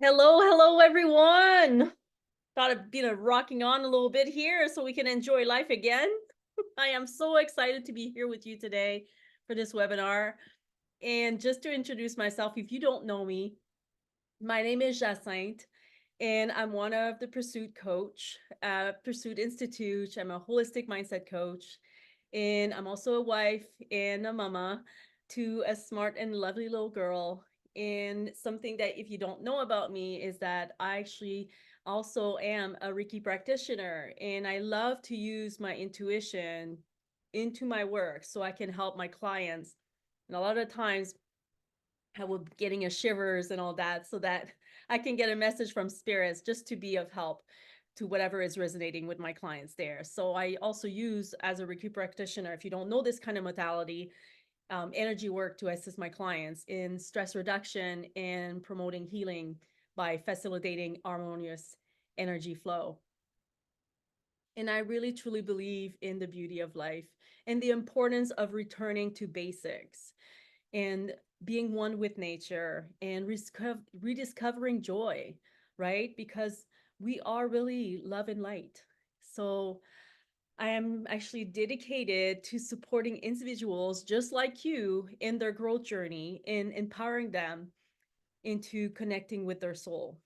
Hello, everyone. Thought of rocking on a little bit here so we can enjoy life again. I am so excited to be here with you today for this webinar. And just to introduce myself, if you don't know me, my name is Jacinthe, and I'm one of the Pursuit Coach, Pursuit Institute. I'm a holistic mindset coach, and I'm also a wife and a mama to a smart and lovely little girl. And something that if you don't know about me is that I actually also am a Reiki practitioner, and I love to use my intuition into my work so I can help my clients. And a lot of times I will be getting a shivers and all that so that I can get a message from spirits just to be of help to whatever is resonating with my clients there. So I also use as a Reiki practitioner, if you don't know this kind of modality, energy work to assist my clients in stress reduction and promoting healing by facilitating harmonious energy flow. And I really truly believe in the beauty of life and the importance of returning to basics and being one with nature and rediscovering joy, right? Because we are really love and light. So I am actually dedicated to supporting individuals just like you in their growth journey and empowering them into connecting with their soul.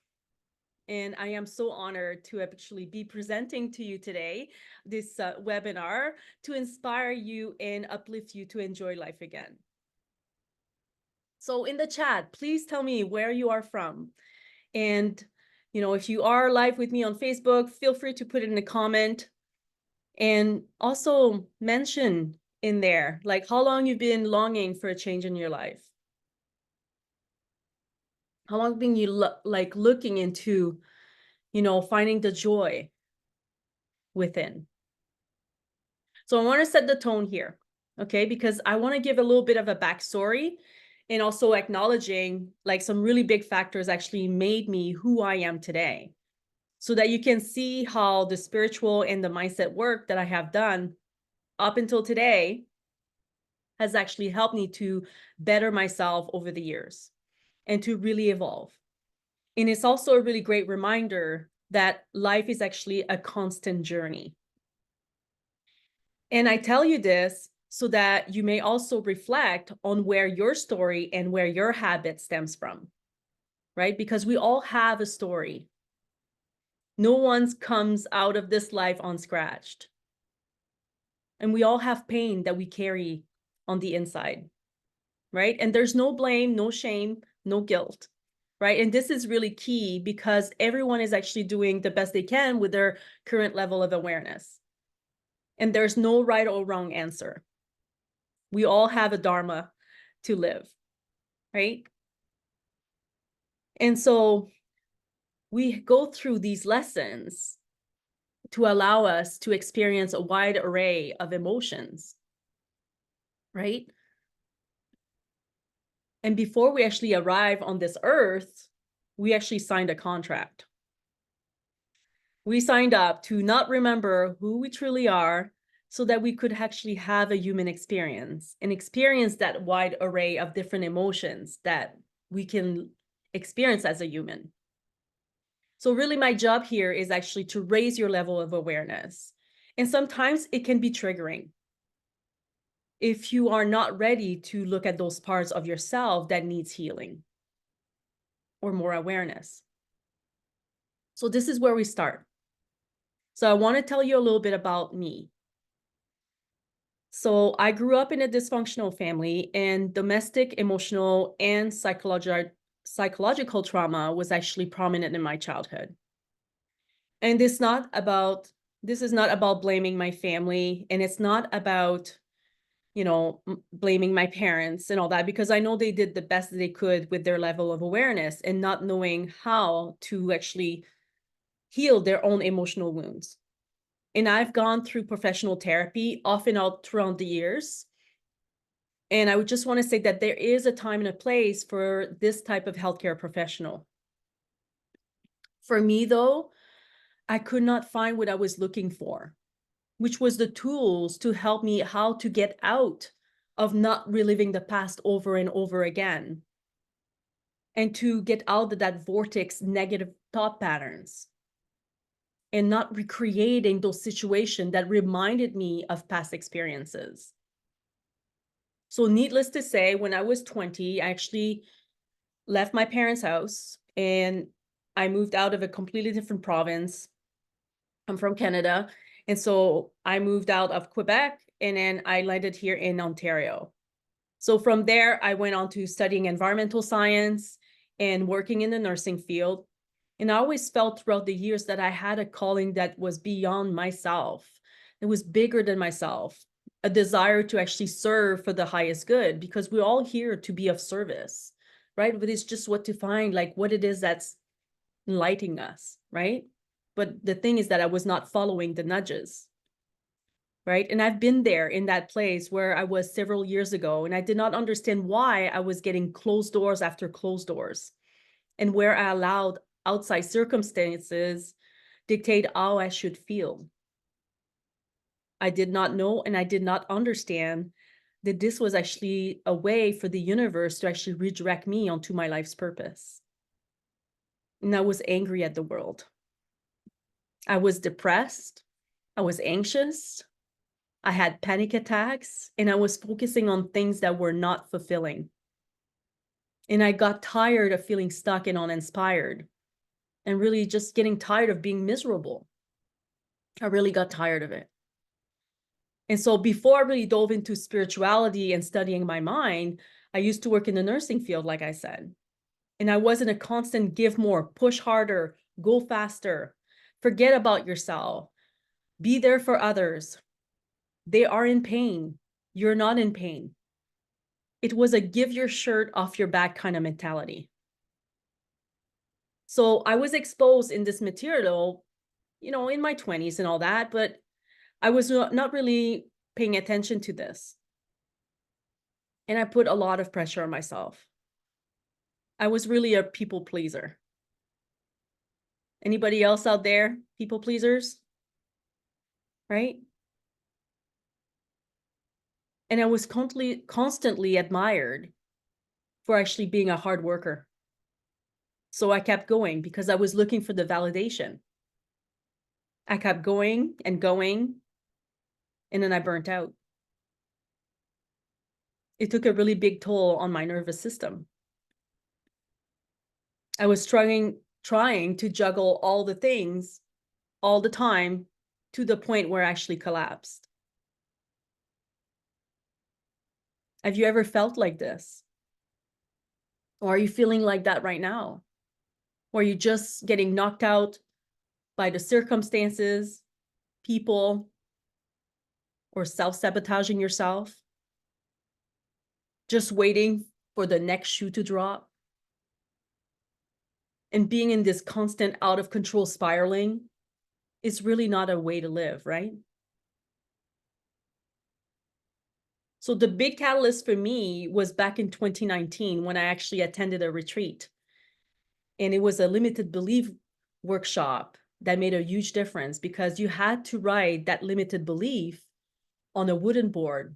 And I am so honored to actually be presenting to you today this webinar to inspire you and uplift you to enjoy life again. So in the chat, please tell me where you are from. And, if you are live with me on Facebook, feel free to put it in a comment. And also mention in there, like how long you've been longing for a change in your life. How long have you looking into, finding the joy within. So I want to set the tone here, okay? Because I want to give a little bit of a backstory and also acknowledging like some really big factors actually made me who I am today, so that you can see how the spiritual and the mindset work that I have done up until today has actually helped me to better myself over the years and to really evolve. And it's also a really great reminder that life is actually a constant journey. And I tell you this so that you may also reflect on where your story and where your habit stems from, right? Because we all have a story. No one comes out of this life unscratched. And we all have pain that we carry on the inside, right? And there's no blame, no shame, no guilt, right? And this is really key because everyone is actually doing the best they can with their current level of awareness. And there's no right or wrong answer. We all have a dharma to live, right? And so we go through these lessons to allow us to experience a wide array of emotions, right? And before we actually arrive on this earth, we actually signed a contract. We signed up to not remember who we truly are so that we could actually have a human experience and experience that wide array of different emotions that we can experience as a human. So really my job here is actually to raise your level of awareness. And sometimes it can be triggering if you are not ready to look at those parts of yourself that needs healing or more awareness. So this is where we start. So I want to tell you a little bit about me. So I grew up in a dysfunctional family, and domestic, emotional, and psychological trauma was actually prominent in my childhood. And this is not about blaming my family, and it's not about, blaming my parents and all that, because I know they did the best they could with their level of awareness and not knowing how to actually heal their own emotional wounds. And I've gone through professional therapy off and out throughout the years. And I would just want to say that there is a time and a place for this type of healthcare professional. For me, though, I could not find what I was looking for, which was the tools to help me how to get out of not reliving the past over and over again, and to get out of that vortex negative thought patterns and not recreating those situations that reminded me of past experiences. So needless to say, when I was 20, I actually left my parents' house and I moved out of a completely different province. I'm from Canada. And so I moved out of Quebec and then I landed here in Ontario. So from there, I went on to studying environmental science and working in the nursing field. And I always felt throughout the years that I had a calling that was beyond myself. It was bigger than myself, a desire to actually serve for the highest good, because we're all here to be of service, right? But it's just what to find, like what it is that's enlightening us, right? But the thing is that I was not following the nudges, right? And I've been there in that place where I was several years ago, and I did not understand why I was getting closed doors after closed doors, and where I allowed outside circumstances dictate how I should feel. I did not know and I did not understand that this was actually a way for the universe to actually redirect me onto my life's purpose. And I was angry at the world. I was depressed. I was anxious. I had panic attacks, and I was focusing on things that were not fulfilling. And I got tired of feeling stuck and uninspired, and really just getting tired of being miserable. I really got tired of it. And so before I really dove into spirituality and studying my mind, I used to work in the nursing field, like I said. And I was in a constant give more, push harder, go faster, forget about yourself, be there for others. They are in pain. You're not in pain. It was a give your shirt off your back kind of mentality. So I was exposed in this material, in my 20s and all that, but I was not really paying attention to this. And I put a lot of pressure on myself. I was really a people pleaser. Anybody else out there? People pleasers? Right? And I was constantly admired for actually being a hard worker. So I kept going because I was looking for the validation. I kept going and going, and then I burnt out. It took a really big toll on my nervous system. I was trying to juggle all the things all the time to the point where I actually collapsed. Have you ever felt like this? Or are you feeling like that right now? Or are you just getting knocked out by the circumstances, people, or self-sabotaging yourself? Just waiting for the next shoe to drop? And being in this constant out of control spiraling is really not a way to live, right? So the big catalyst for me was back in 2019 when I actually attended a retreat. And it was a limited belief workshop that made a huge difference because you had to write that limited belief on a wooden board.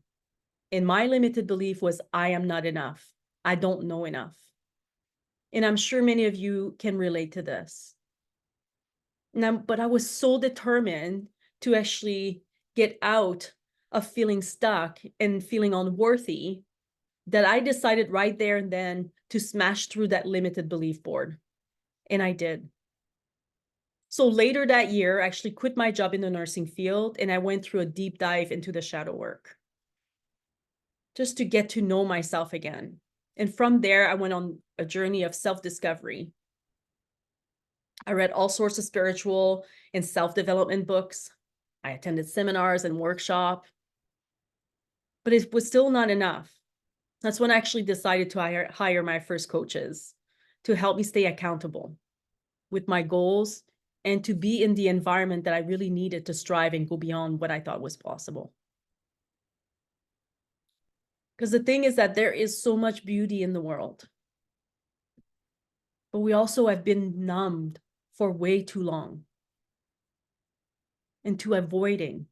And my limited belief was, I am not enough. I don't know enough. And I'm sure many of you can relate to this. But I was so determined to actually get out of feeling stuck and feeling unworthy that I decided right there and then to smash through that limited belief board. And I did. So later that year, I actually quit my job in the nursing field and I went through a deep dive into the shadow work just to get to know myself again. And from there, I went on a journey of self-discovery. I read all sorts of spiritual and self-development books. I attended seminars and workshops, but it was still not enough. That's when I actually decided to hire my first coaches to help me stay accountable with my goals and to be in the environment that I really needed to strive and go beyond what I thought was possible. Because the thing is that there is so much beauty in the world, but we also have been numbed for way too long into avoiding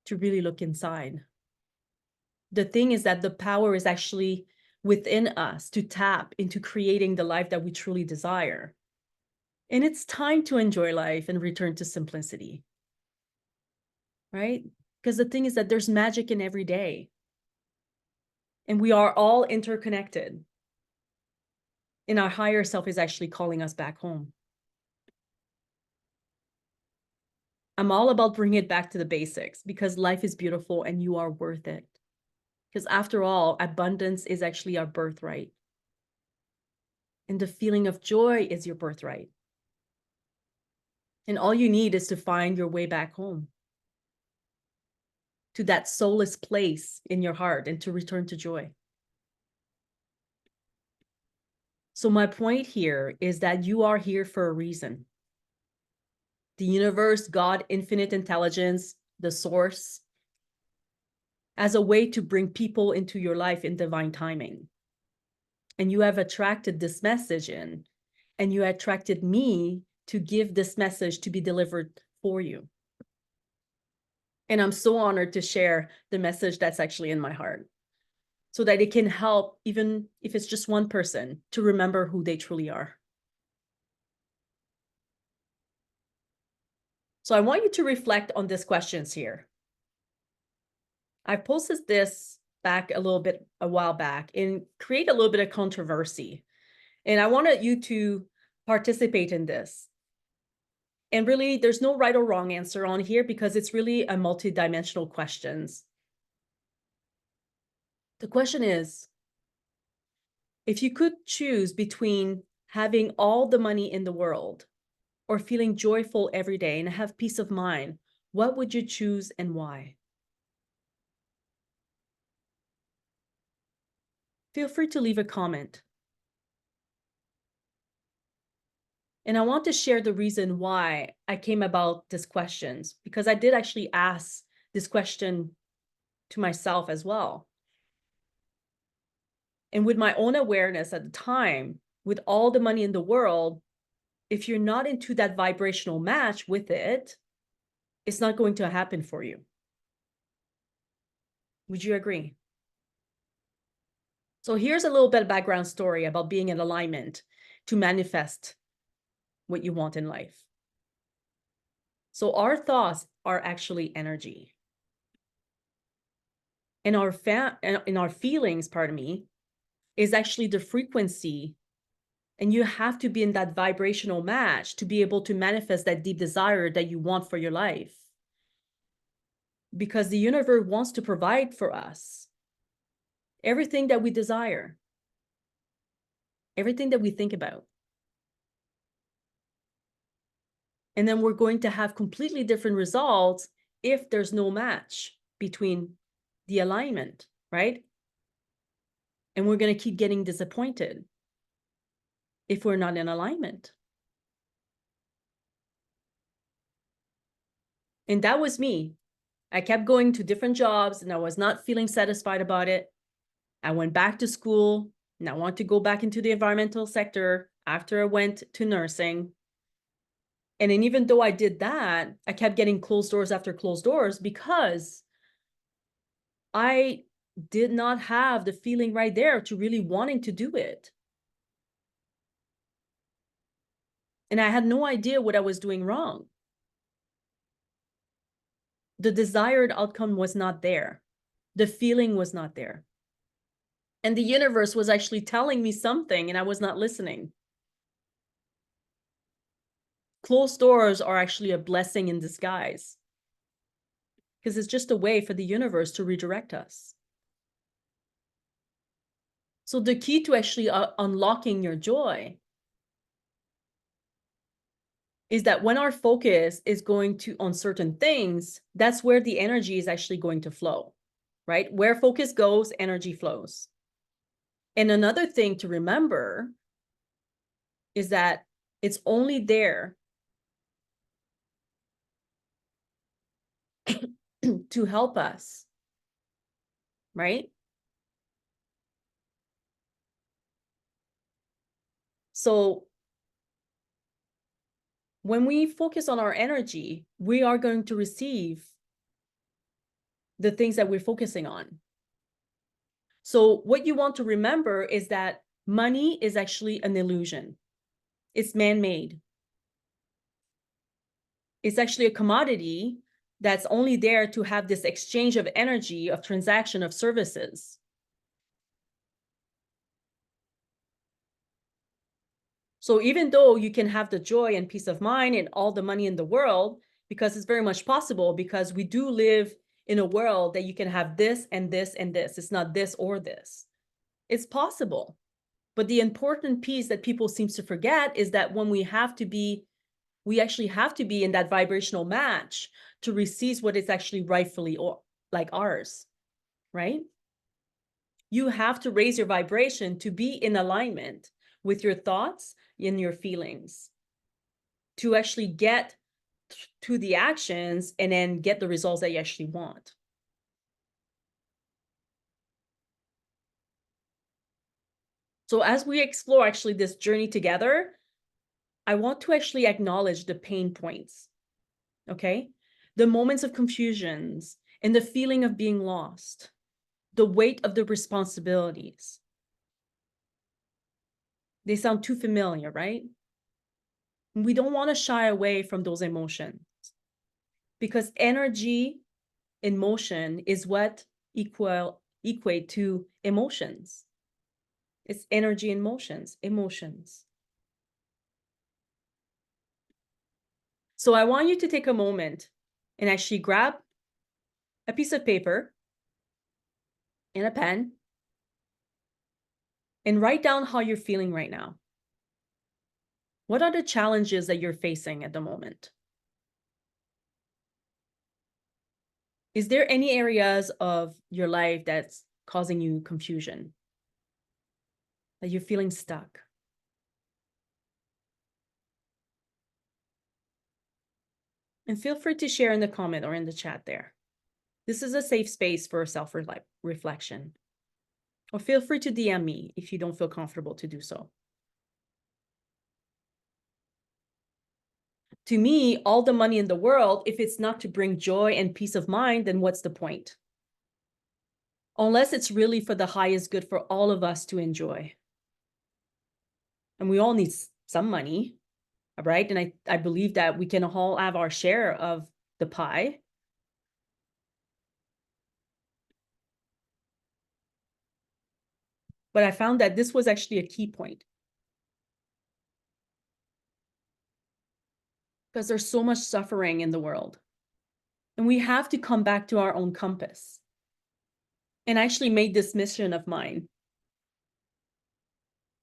to really look inside. The thing is that the power is actually within us to tap into creating the life that we truly desire. And it's time to enjoy life and return to simplicity, right? Because the thing is that there's magic in every day. And we are all interconnected. And our higher self is actually calling us back home. I'm all about bringing it back to the basics because life is beautiful and you are worth it. Because after all, abundance is actually our birthright. And the feeling of joy is your birthright. And all you need is to find your way back home to that soulless place in your heart and to return to joy. So my point here is that you are here for a reason. The universe, God, infinite intelligence, the source, as a way to bring people into your life in divine timing. And you have attracted this message in, and you attracted me to give this message to be delivered for you. And I'm so honored to share the message that's actually in my heart so that it can help, even if it's just one person, to remember who they truly are. So I want you to reflect on these questions here. I posted this back a while back and create a little bit of controversy. And I wanted you to participate in this. And really, there's no right or wrong answer on here because it's really a multidimensional questions. The question is, if you could choose between having all the money in the world or feeling joyful every day and have peace of mind, what would you choose and why? Feel free to leave a comment. And I want to share the reason why I came about these questions, because I did actually ask this question to myself as well. And with my own awareness at the time, with all the money in the world, if you're not into that vibrational match with it, it's not going to happen for you. Would you agree? So here's a little bit of background story about being in alignment to manifest what you want in life. So our thoughts are actually energy. And our feelings, pardon me, is actually the frequency. And you have to be in that vibrational match to be able to manifest that deep desire that you want for your life. Because the universe wants to provide for us everything that we desire, everything that we think about. And then we're going to have completely different results if there's no match between the alignment, right? And we're going to keep getting disappointed if we're not in alignment. And that was me I kept going to different jobs and I was not feeling satisfied about it. I went back to school and I wanted to go back into the environmental sector after I went to nursing. And then even though I did that, I kept getting closed doors after closed doors because I did not have the feeling right there to really wanting to do it. And I had no idea what I was doing wrong. The desired outcome was not there. The feeling was not there. And the universe was actually telling me something and I was not listening. Closed doors are actually a blessing in disguise because it's just a way for the universe to redirect us. So the key to actually unlocking your joy is that when our focus is going to on certain things, that's where the energy is actually going to flow, right? Where focus goes, energy flows. And another thing to remember is that it's only there to help us, right? So when we focus on our energy, we are going to receive the things that we're focusing on. So what you want to remember is that money is actually an illusion. It's man-made. It's actually a commodity that's only there to have this exchange of energy, of transaction, of services. So even though you can have the joy and peace of mind and all the money in the world, because it's very much possible, because we do live in a world that you can have this and this and this. It's not this or this. It's possible. But the important piece that people seem to forget is that when we actually have to be in that vibrational match to receive what is actually rightfully or like ours, right? You have to raise your vibration to be in alignment with your thoughts and your feelings to actually get to the actions and then get the results that you actually want. So as we explore actually this journey together, I want to actually acknowledge the pain points, okay? The moments of confusions and the feeling of being lost, the weight of the responsibilities. They sound too familiar, right? We don't want to shy away from those emotions because energy in motion is what equate to emotions. It's energy in motions, emotions. So I want you to take a moment and actually grab a piece of paper and a pen and write down how you're feeling right now. What are the challenges that you're facing at the moment? Is there any areas of your life that's causing you confusion? That you're feeling stuck? And feel free to share in the comment or in the chat there. This is a safe space for self-reflection. Or feel free to DM me if you don't feel comfortable to do so. To me, all the money in the world, if it's not to bring joy and peace of mind, then what's the point? Unless it's really for the highest good for all of us to enjoy. And we all need some money, right? And I believe that we can all have our share of the pie. But I found that this was actually a key point. Because there's so much suffering in the world. And we have to come back to our own compass. And I actually made this mission of mine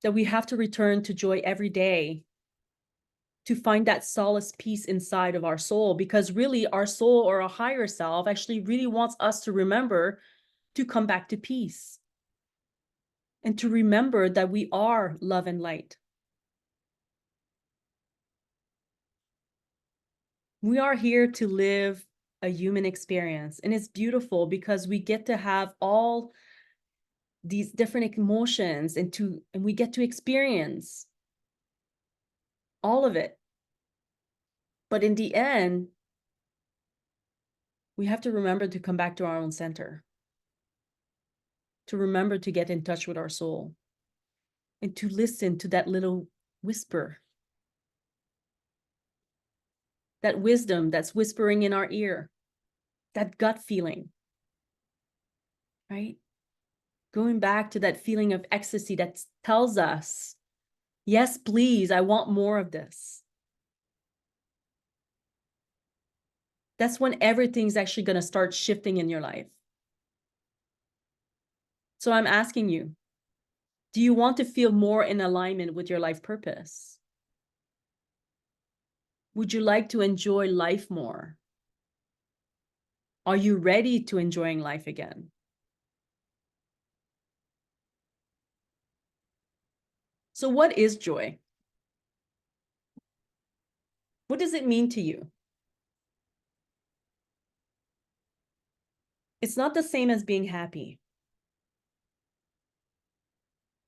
that we have to return to joy every day to find that solace peace inside of our soul, because really our soul or a higher self actually really wants us to remember to come back to peace and to remember that we are love and light. We are here to live a human experience. And it's beautiful because we get to have all these different emotions and we get to experience all of it. But in the end, we have to remember to come back to our own center, to remember to get in touch with our soul, and to listen to that little whisper, that wisdom that's whispering in our ear, that gut feeling, right? Going back to that feeling of ecstasy that tells us, yes, please, I want more of this. That's when everything's actually going to start shifting in your life. So I'm asking you, do you want to feel more in alignment with your life purpose? Would you like to enjoy life more? Are you ready to enjoying life again? So what is joy? What does it mean to you? It's not the same as being happy.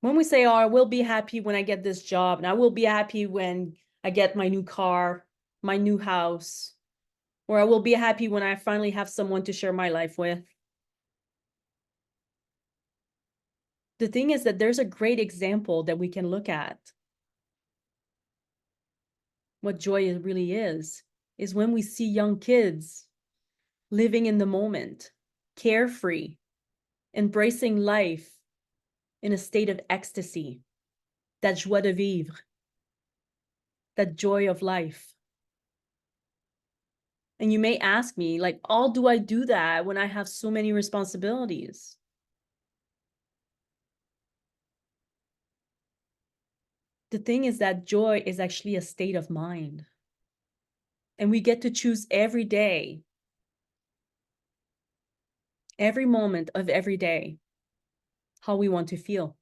When we say, oh, I will be happy when I get this job, and I will be happy when I get my new car, my new house, or I will be happy when I finally have someone to share my life with. The thing is that there's a great example that we can look at. What joy really is when we see young kids living in the moment, carefree, embracing life in a state of ecstasy, that joie de vivre, that joy of life. And you may ask me, like, how do I do that when I have so many responsibilities? The thing is that joy is actually a state of mind. And we get to choose every day, every moment of every day, how we want to feel.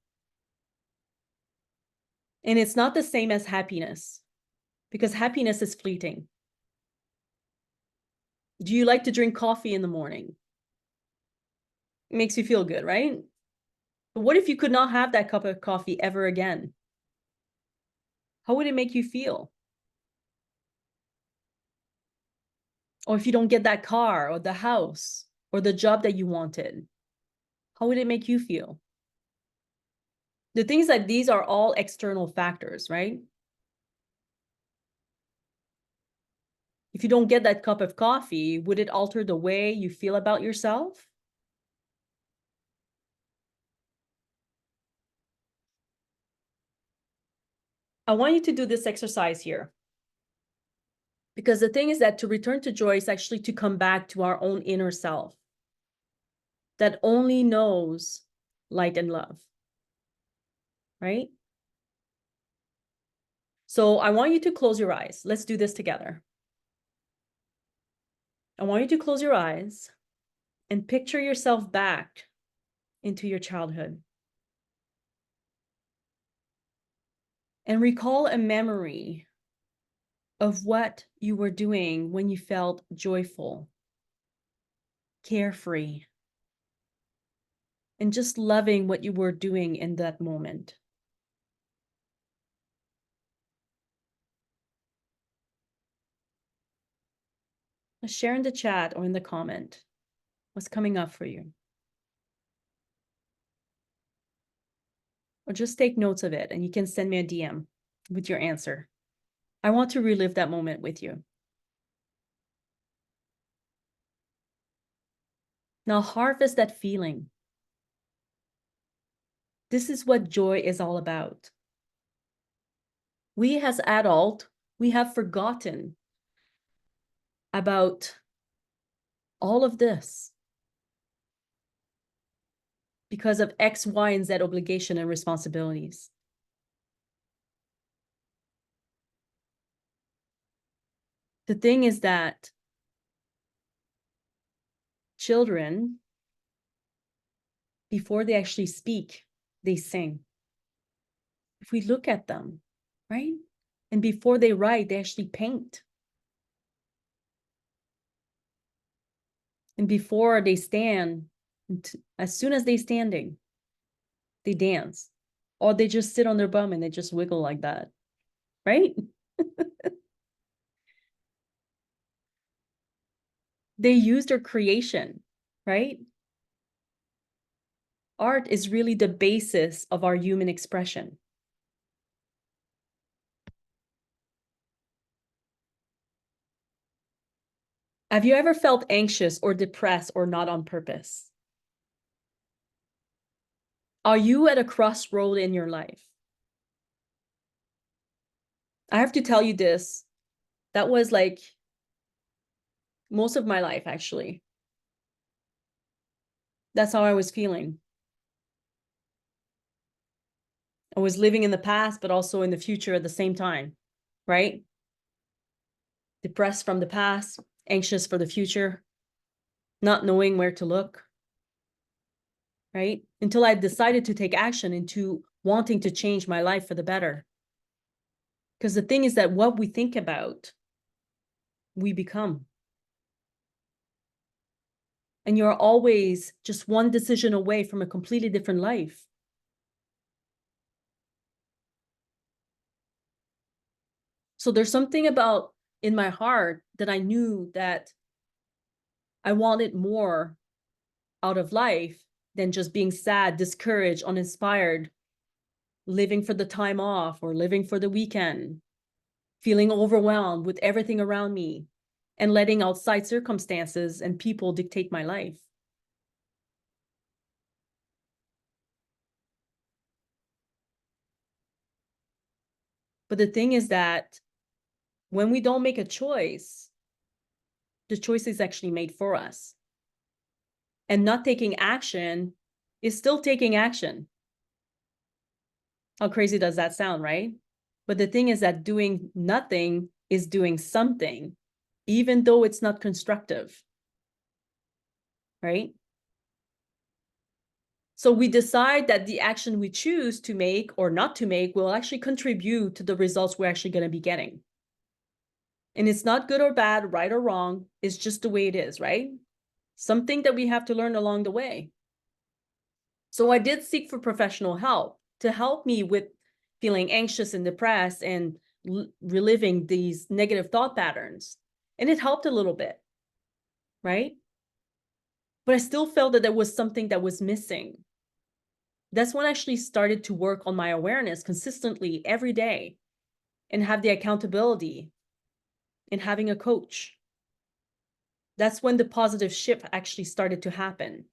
And it's not the same as happiness, because happiness is fleeting. Do you like to drink coffee in the morning? It makes you feel good, right? But what if you could not have that cup of coffee ever again? How would it make you feel? Or if you don't get that car or the house or the job that you wanted, how would it make you feel? The things that these are all external factors, right? If you don't get that cup of coffee, would it alter the way you feel about yourself? I want you to do this exercise here. Because the thing is that to return to joy is actually to come back to our own inner self that only knows light and love, right? So I want you to close your eyes. Let's do this together. I want you to close your eyes and picture yourself back into your childhood. And recall a memory of what you were doing when you felt joyful, carefree, and just loving what you were doing in that moment. Share in the chat or in the comment what's coming up for you. Or just take notes of it and you can send me a DM with your answer. I want to relive that moment with you. Now harvest that feeling. This is what joy is all about. We as adults, we have forgotten about all of this because of X, Y, and Z obligation and responsibilities. The thing is that children, before they actually speak, they sing. If we look at them, right? And before they write, they actually paint. And before they stand, as soon as they're standing, they dance. Or they just sit on their bum and they just wiggle like that, right? They use their creation, right? Art is really the basis of our human expression. Have you ever felt anxious or depressed or not on purpose? Are you at a crossroad in your life? I have to tell you this. That was like most of my life, actually. That's how I was feeling. I was living in the past, but also in the future at the same time, right? Depressed from the past, anxious for the future, not knowing where to look, right? Until I decided to take action into wanting to change my life for the better. Because the thing is that what we think about, we become. And you're always just one decision away from a completely different life. So there's something about in my heart that I knew that I wanted more out of life than just being sad, discouraged, uninspired, living for the time off or living for the weekend, feeling overwhelmed with everything around me, and letting outside circumstances and people dictate my life. But the thing is that when we don't make a choice, the choice is actually made for us. And not taking action is still taking action. How crazy does that sound, right? But the thing is that doing nothing is doing something, even though it's not constructive, right? So we decide that the action we choose to make or not to make will actually contribute to the results we're actually going to be getting. And it's not good or bad, right or wrong. It's just the way it is, right? Something that we have to learn along the way. So I did seek for professional help to help me with feeling anxious and depressed and reliving these negative thought patterns. And it helped a little bit, right? But I still felt that there was something that was missing. That's when I actually started to work on my awareness consistently every day and have the accountability and having a coach. That's when the positive shift actually started to happen.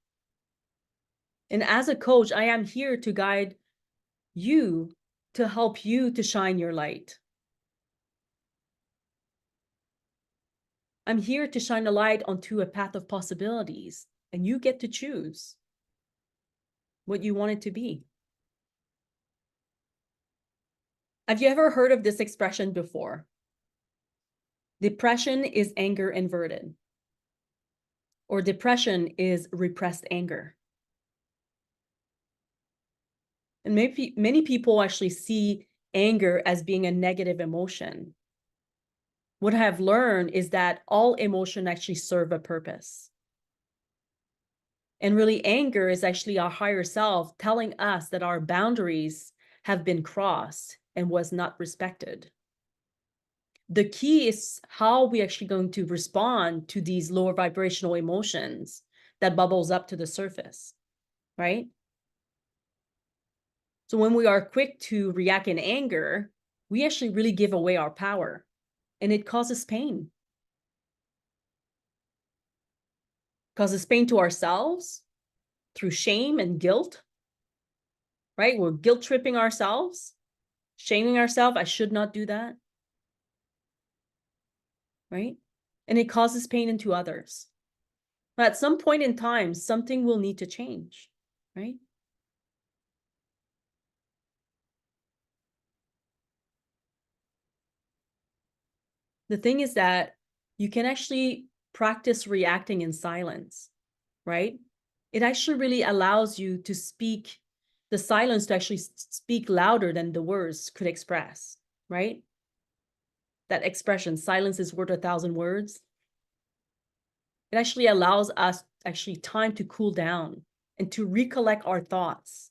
And as a coach, I am here to guide you, to help you to shine your light. I'm here to shine a light onto a path of possibilities, and you get to choose what you want it to be. Have you ever heard of this expression before? Depression is anger inverted, or depression is repressed anger. And maybe many people actually see anger as being a negative emotion. What I have learned is that all emotion actually serve a purpose. And really, anger is actually our higher self telling us that our boundaries have been crossed and was not respected. The key is how we actually going to respond to these lower vibrational emotions that bubbles up to the surface, right? So when we are quick to react in anger, we actually really give away our power, and it causes pain. Causes pain to ourselves through shame and guilt, right? We're guilt tripping ourselves, shaming ourselves. I should not do that, right? And it causes pain into others. But at some point in time, something will need to change, right? The thing is that you can actually practice reacting in silence, right? It actually really allows you to speak, the silence to actually speak louder than the words could express, right? That expression, silence is worth 1,000 words. It actually allows us actually time to cool down and to recollect our thoughts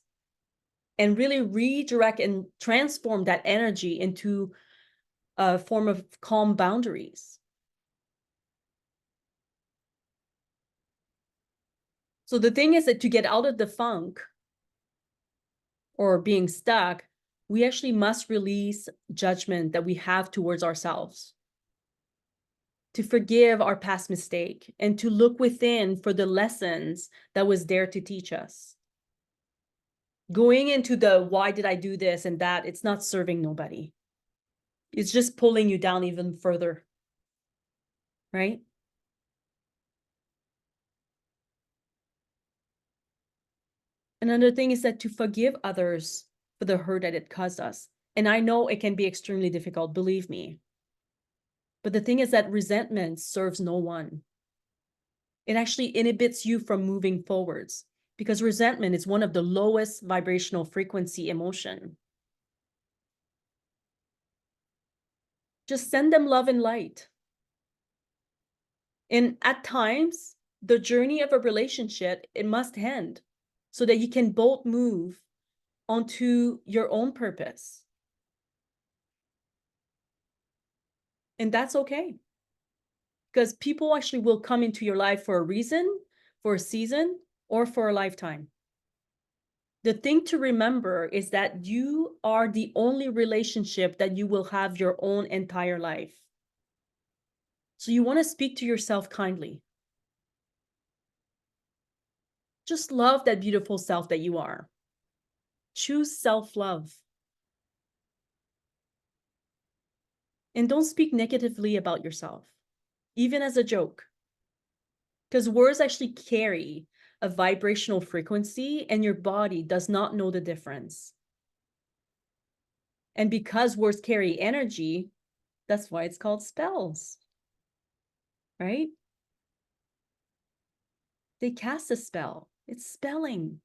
and really redirect and transform that energy into a form of calm boundaries. So the thing is that to get out of the funk or being stuck, we actually must release judgment that we have towards ourselves, to forgive our past mistake, and to look within for the lessons that was there to teach us. Going into the why did I do this and that, it's not serving nobody. It's just pulling you down even further, right? Another thing is that to forgive others for the hurt that it caused us. And I know it can be extremely difficult, believe me. But the thing is that resentment serves no one. It actually inhibits you from moving forwards because resentment is one of the lowest vibrational frequency emotion. Just send them love and light. And at times, the journey of a relationship, it must end so that you can both move onto your own purpose. And that's okay. Because people actually will come into your life for a reason, for a season, or for a lifetime. The thing to remember is that you are the only relationship that you will have your own entire life. So you want to speak to yourself kindly. Just love that beautiful self that you are. Choose self-love. And don't speak negatively about yourself, even as a joke. Because words actually carry a vibrational frequency and your body does not know the difference. And because words carry energy, that's why it's called spells, right? They cast a spell. It's spelling.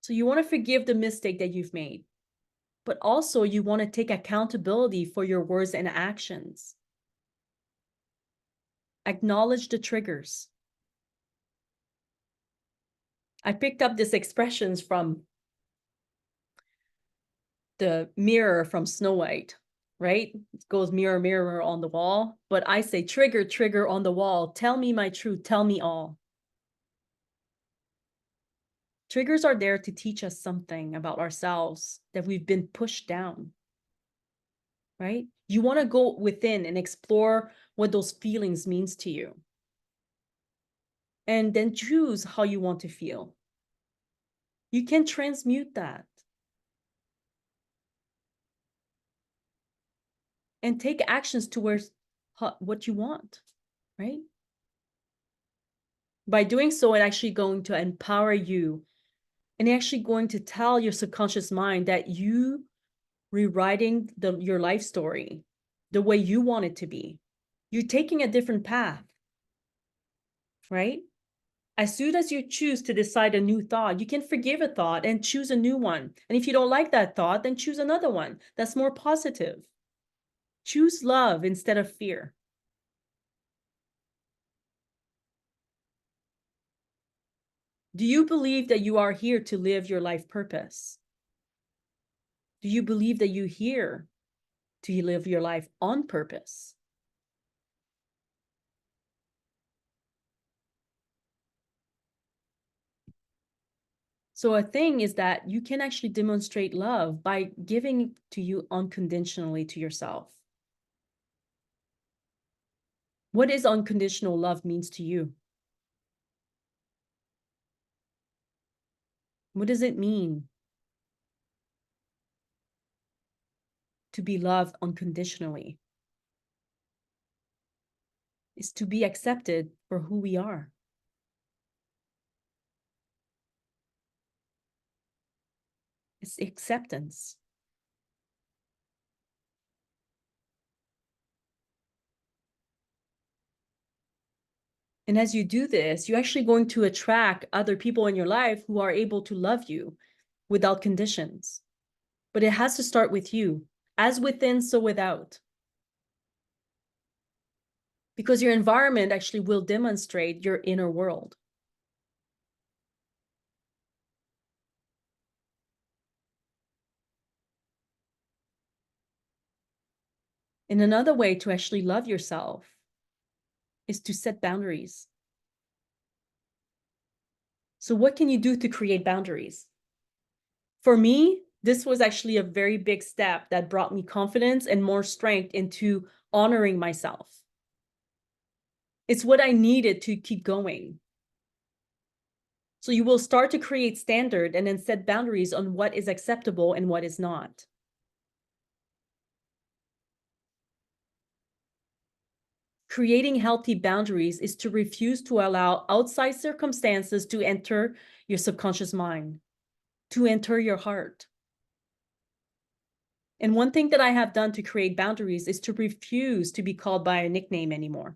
So you want to forgive the mistake that you've made, but also you want to take accountability for your words and actions. Acknowledge the triggers. I picked up this expressions from the mirror from Snow White, right? It goes mirror, mirror on the wall. But I say, trigger, trigger on the wall. Tell me my truth. Tell me all. Triggers are there to teach us something about ourselves that we've been pushed down, right? You want to go within and explore what those feelings means to you. And then choose how you want to feel. You can transmute that. And take actions towards what you want, right? By doing so, it's actually going to empower you and actually going to tell your subconscious mind that you rewriting your life story the way you want it to be. You're taking a different path, right? As soon as you choose to decide a new thought, you can forgive a thought and choose a new one. And if you don't like that thought, then choose another one that's more positive. Choose love instead of fear. Do you believe that you are here to live your life purpose? Do you believe that you're here to live your life on purpose? So a thing is that you can actually demonstrate love by giving to you unconditionally to yourself. What is unconditional love means to you? What does it mean to be loved unconditionally? It's to be accepted for who we are. It's acceptance. And as you do this, you're actually going to attract other people in your life who are able to love you without conditions. But it has to start with you. As within, so without. because your environment actually will demonstrate your inner world. And another way to actually love yourself is to set boundaries. So what can you do to create boundaries? For me, this was actually a very big step that brought me confidence and more strength into honoring myself. It's what I needed to keep going. So you will start to create standard and then set boundaries on what is acceptable and what is not. Creating healthy boundaries is to refuse to allow outside circumstances to enter your subconscious mind, to enter your heart. And one thing that I have done to create boundaries is to refuse to be called by a nickname anymore.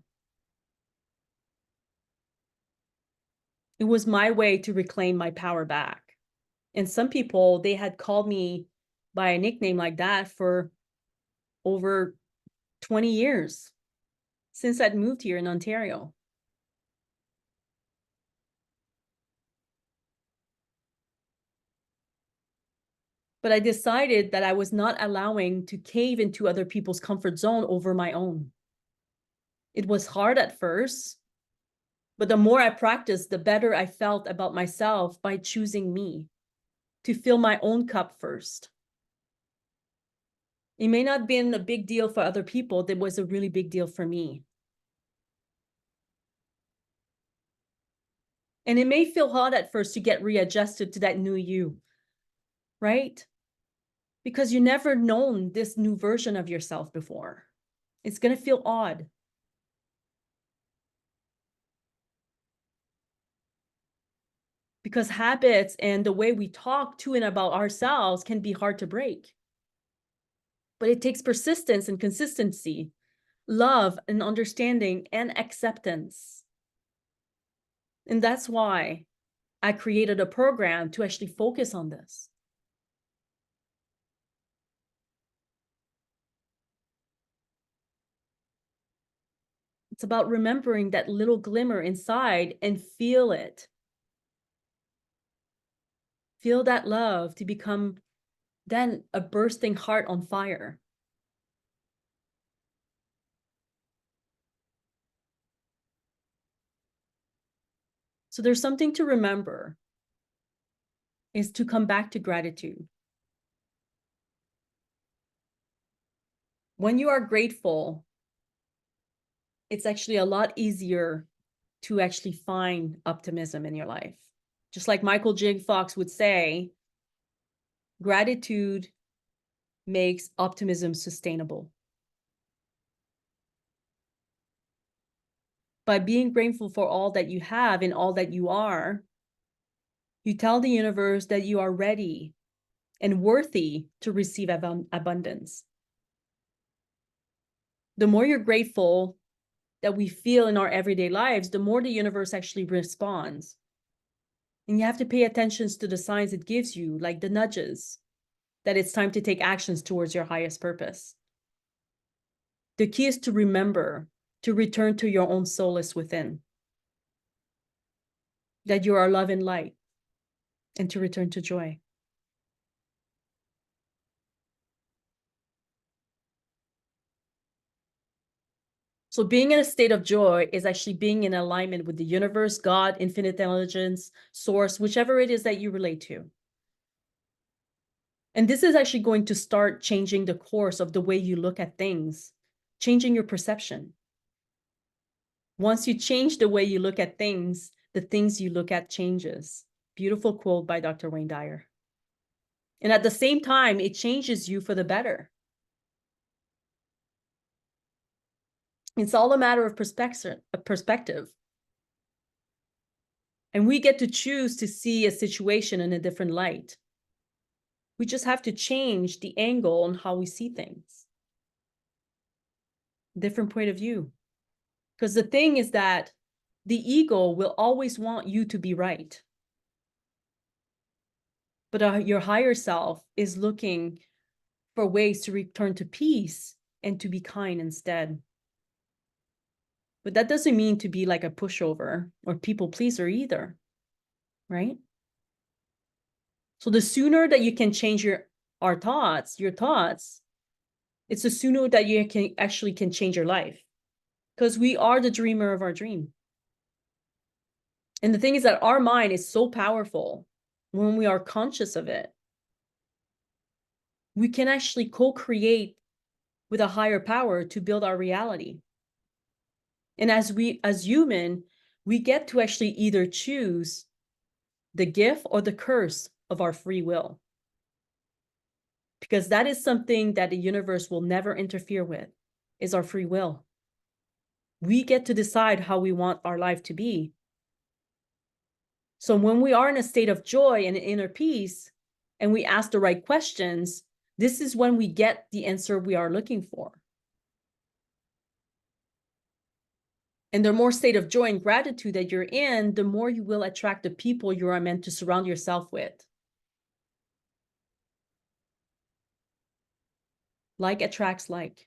It was my way to reclaim my power back. And some people, they had called me by a nickname like that for over 20 years since I'd moved here in Ontario. But I decided that I was not allowing to cave into other people's comfort zone over my own. It was hard at first, but the more I practiced, the better I felt about myself by choosing me, to fill my own cup first. It may not have been a big deal for other people, that was a really big deal for me. And it may feel hard at first to get readjusted to that new you, right? Because you never known this new version of yourself before. It's going to feel odd. Because habits and the way we talk to and about ourselves can be hard to break. But it takes persistence and consistency, love and understanding and acceptance. And that's why I created a program to actually focus on this. It's about remembering that little glimmer inside and feel it. Feel that love to become then a bursting heart on fire. So there's something to remember, is to come back to gratitude. When you are grateful, it's actually a lot easier to actually find optimism in your life. Just like Michael J. Fox would say, gratitude makes optimism sustainable. By being grateful for all that you have and all that you are, you tell the universe that you are ready and worthy to receive abundance. The more you're grateful that we feel in our everyday lives, the more the universe actually responds. And you have to pay attention to the signs it gives you, like the nudges, that it's time to take actions towards your highest purpose. The key is to remember to return to your own solace within, that you are love and light, and to return to joy. So being in a state of joy is actually being in alignment with the universe, God, infinite intelligence, source, whichever it is that you relate to. And this is actually going to start changing the course of the way you look at things, changing your perception. Once you change the way you look at things, the things you look at changes. Beautiful quote by Dr. Wayne Dyer. And at the same time, it changes you for the better. It's all a matter of perspective. And we get to choose to see a situation in a different light. We just have to change the angle on how we see things. Different point of view. Because the thing is that the ego will always want you to be right. But your higher self is looking for ways to return to peace and to be kind instead. But that doesn't mean to be like a pushover or people pleaser either, right? So the sooner that you can change your thoughts, it's the sooner that you can change your life. Because we are the dreamer of our dream. And the thing is that our mind is so powerful when we are conscious of it. We can actually co-create with a higher power to build our reality. And as human, we get to actually either choose the gift or the curse of our free will. Because that is something that the universe will never interfere with, is our free will. We get to decide how we want our life to be. So when we are in a state of joy and inner peace, and we ask the right questions, this is when we get the answer we are looking for. And the more state of joy and gratitude that you're in, the more you will attract the people you are meant to surround yourself with. Like attracts like.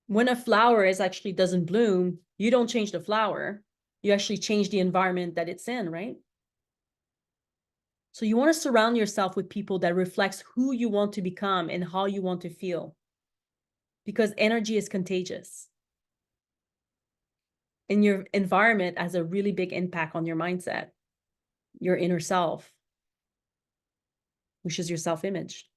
When a flower actually doesn't bloom, you don't change the flower. You actually change the environment that it's in, right? So you want to surround yourself with people that reflects who you want to become and how you want to feel. Because energy is contagious. And your environment has a really big impact on your mindset, your inner self, which is your self-image.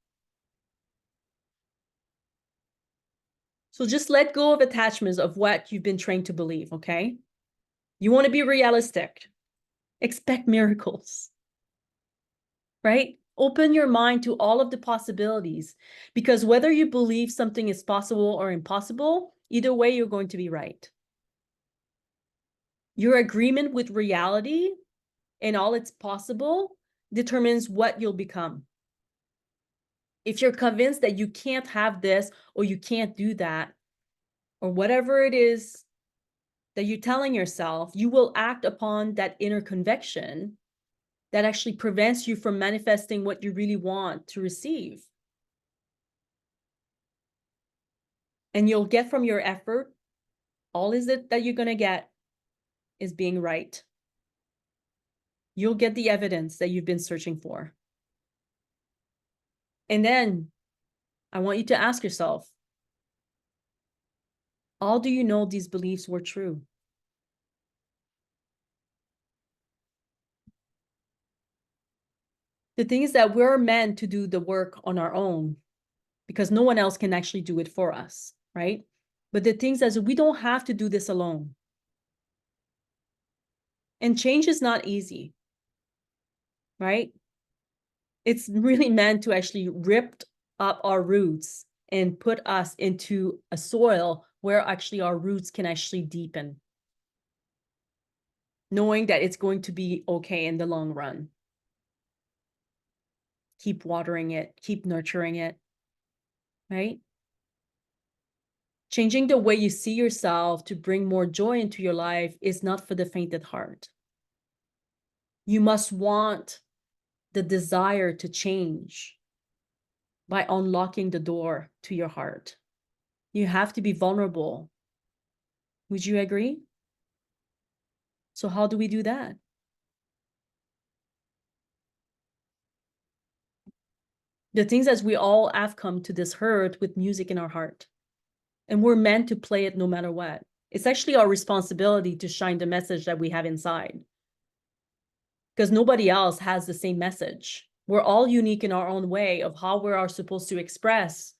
So just let go of attachments of what you've been trained to believe, okay? You want to be realistic. Expect miracles, right? Open your mind to all of the possibilities, because whether you believe something is possible or impossible, either way, you're going to be right. Your agreement with reality and all it's possible determines what you'll become. If you're convinced that you can't have this or you can't do that, or whatever it is that you're telling yourself, you will act upon that inner conviction that actually prevents you from manifesting what you really want to receive. And you'll get from your effort, all is it that you're going to get is being right. You'll get the evidence that you've been searching for. And then I want you to ask yourself, how do you know these beliefs were true? The thing is that we're meant to do the work on our own because no one else can actually do it for us, right? But the thing is we don't have to do this alone. And change is not easy, right? It's really meant to actually rip up our roots and put us into a soil where actually our roots can actually deepen, knowing that it's going to be okay in the long run. Keep watering it, keep nurturing it, right? Changing the way you see yourself to bring more joy into your life is not for the faint at heart. You must want the desire to change by unlocking the door to your heart. You have to be vulnerable. Would you agree? So how do we do that? The things as we all have come to this earth with music in our heart, and we're meant to play it no matter what. It's actually our responsibility to shine the message that we have inside, because nobody else has the same message. We're all unique in our own way of how we are supposed to express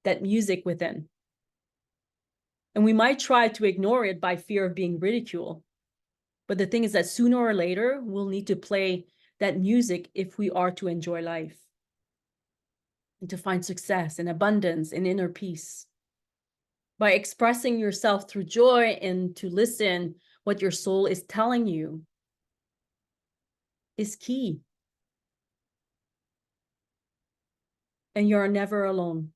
that music within. And we might try to ignore it by fear of being ridiculed. But the thing is that sooner or later, we'll need to play that music if we are to enjoy life and to find success and abundance and inner peace. By expressing yourself through joy and to listen what your soul is telling you is key. And you're never alone.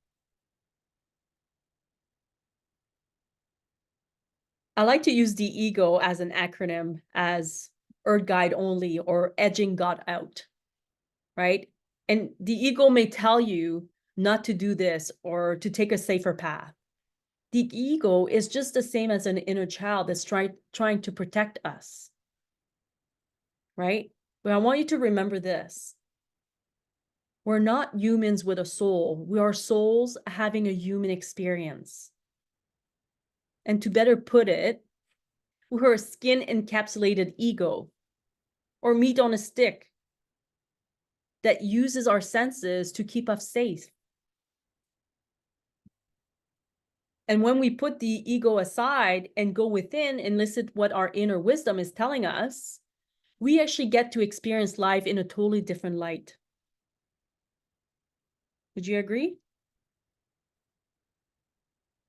I like to use the ego as an acronym as Earth Guide only or edging God out, right? And the ego may tell you not to do this or to take a safer path. The ego is just the same as an inner child that's trying to protect us, right? But I want you to remember this. We're not humans with a soul. We are souls having a human experience. And to better put it, we're a skin encapsulated ego or meat on a stick that uses our senses to keep us safe. And when we put the ego aside and go within and listen to what our inner wisdom is telling us, we actually get to experience life in a totally different light. Would you agree?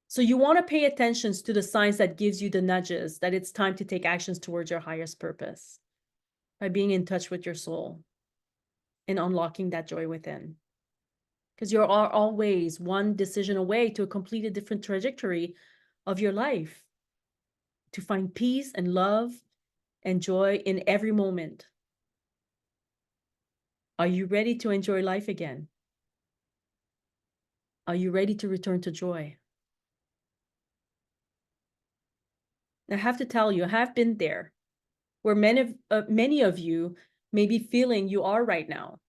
So you want to pay attention to the signs that gives you the nudges that it's time to take actions towards your highest purpose by being in touch with your soul and unlocking that joy within. Because you're always one decision away to a completely different trajectory of your life, to find peace and love and joy in every moment. Are you ready to enjoy life again? Are you ready to return to joy? I have to tell you, I have been there, where many of you may be feeling you are right now.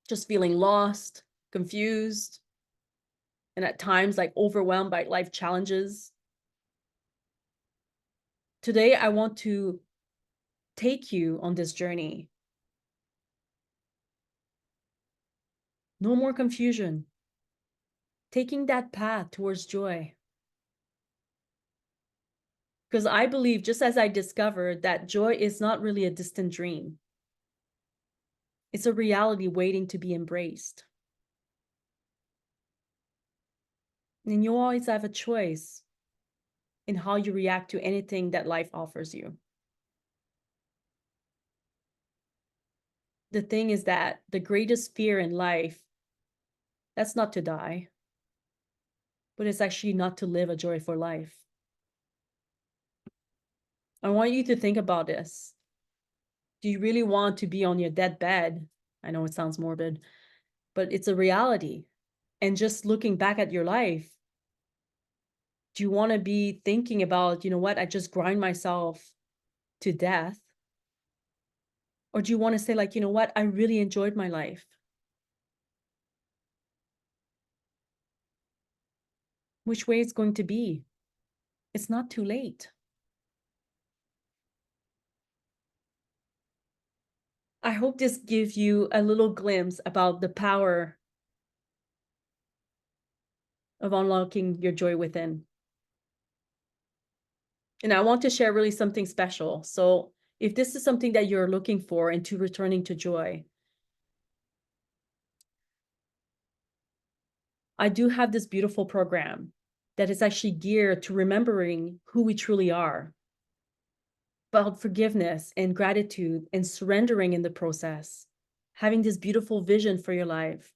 Just feeling lost, confused, and at times like overwhelmed by life challenges. Today, I want to take you on this journey. No more confusion. Taking that path towards joy. Because I believe, just as I discovered, that joy is not really a distant dream. It's a reality waiting to be embraced. And you always have a choice in how you react to anything that life offers you. The thing is that the greatest fear in life, that's not to die, but it's actually not to live a joyful life. I want you to think about this. Do you really want to be on your deathbed? I know it sounds morbid, but it's a reality. And just looking back at your life, do you want to be thinking about, you know what, I just grind myself to death? Or do you want to say, like, you know what, I really enjoyed my life? Which way it's going to be? It's not too late. I hope this gives you a little glimpse about the power of unlocking your joy within. And I want to share really something special. So if this is something that you're looking for into returning to joy, I do have this beautiful program that is actually geared to remembering who we truly are, about forgiveness and gratitude and surrendering in the process, having this beautiful vision for your life,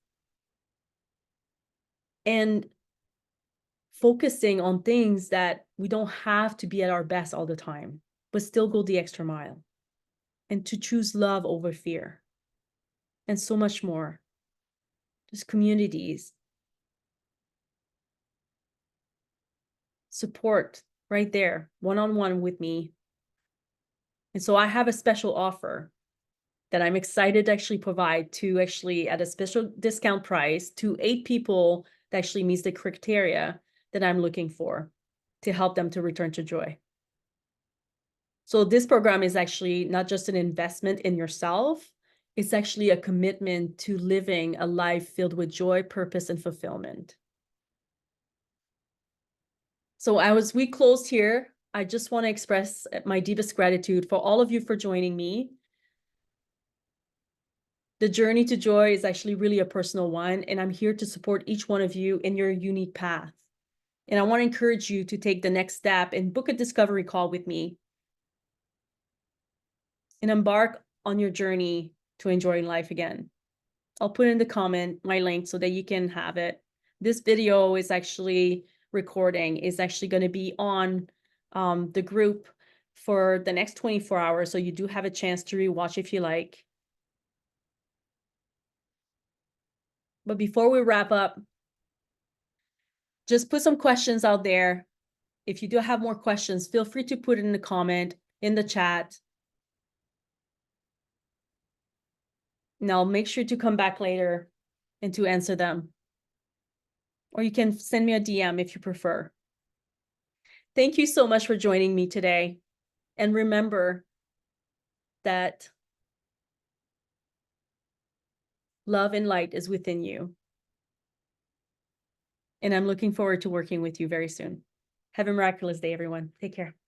and focusing on things that we don't have to be at our best all the time, but still go the extra mile, and to choose love over fear, and so much more. Just communities, support right there, one-on-one with me. And so I have a special offer that I'm excited to actually provide to actually at a special discount price to 8 people that actually meets the criteria that I'm looking for to help them to return to joy. So this program is actually not just an investment in yourself, it's actually a commitment to living a life filled with joy, purpose, and fulfillment. So as we close here, I just want to express my deepest gratitude for all of you for joining me. The journey to joy is actually really a personal one, and I'm here to support each one of you in your unique path. And I want to encourage you to take the next step and book a discovery call with me and embark on your journey to enjoying life again. I'll put in the comment my link so that you can have it. This video is actually recording, is actually going to be on the group for the next 24 hours. So you do have a chance to rewatch if you like. But before we wrap up, just put some questions out there. If you do have more questions, feel free to put it in the comment, in the chat. Now make sure to come back later and to answer them. Or you can send me a DM if you prefer. Thank you so much for joining me today. And remember that love and light is within you. And I'm looking forward to working with you very soon. Have a miraculous day, everyone. Take care.